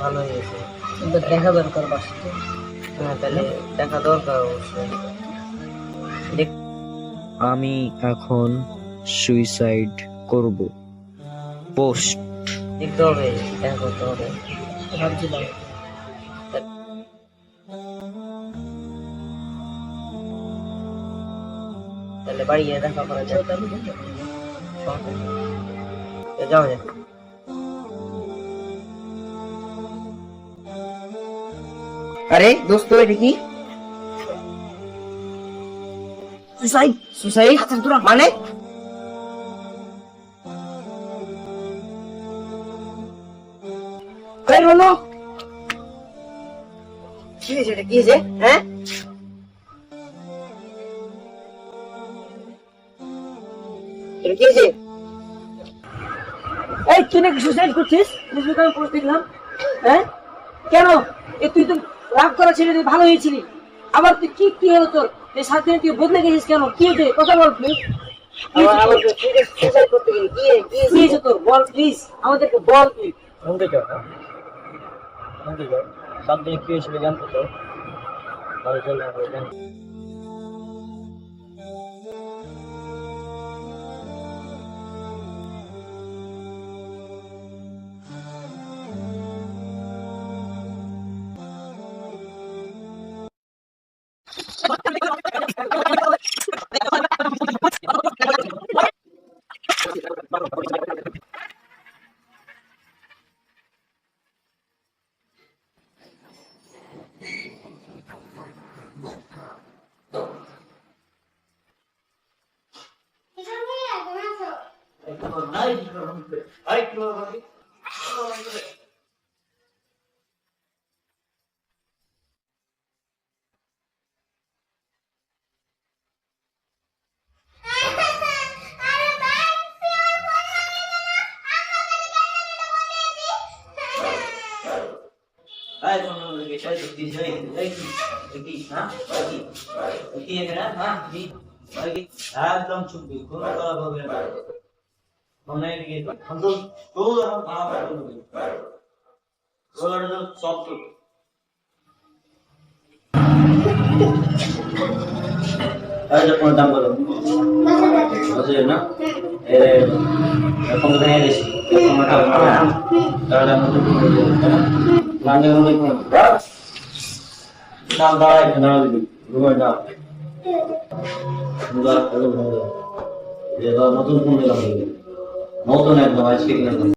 ভালো হয়েছে। কিন্তু দেখা দরকার বাসাতে। হ্যাঁ, তাহলে দেখা দরকার অবশ্যই। আমি এখন সুইসাইড করব। পোস্ট। দেখতে হবে, দেখা করতে হবে। ভাবছিলাম তাহলে বাড়ি গিয়ে দেখা করা যায়। তাহলে দেখো। যাওয়া যায়। আরে দোস্ত, এটা কি? সুসাইড? সুসাইড মানে? কি হলো? কি হয়েছে? এটা কি হয়েছে? হ্যাঁ, এটা কি হয়েছে? এই তুই নাকি সুসাইড করছিস? ফেসবুকে আমি পোস্ট দেখলাম। হ্যাঁ কেন? তুই তো রাগ করা ছেড়ে দিয়ে ভালো হয়েছিলি, আবার তুই কি কি হলো তোর? এই 7 দিনে তুই বদলে গেছিস কেন? কি হয়েছে কথা বল প্লিজ। আবার সুসাইড করতে গেলি? কি কি হয়েছে তোর বল প্লিজ, আমাদেরকে বল তুই। শুনতে চাও না? শুনতে চাও? 7 দিনে কি হয়েছিল জানতে চাও? ভালো চল না, জানতে। একদম চুপবি, কোনো কথা বলবে না। মনে হয় কি তো তো এখন খারাপ করবে। ওরা তো সব তো আরে কোন দাম বলো? বুঝলে না? এখন তো নিয়ে গেছি। তোমার খাওয়া তাহলে আমরা তো মানে নাম দাঁড়ায় না দিবি। রুমাল দাও। নতুন ফোন দিলাম, নতুন একদম আজকে কিনা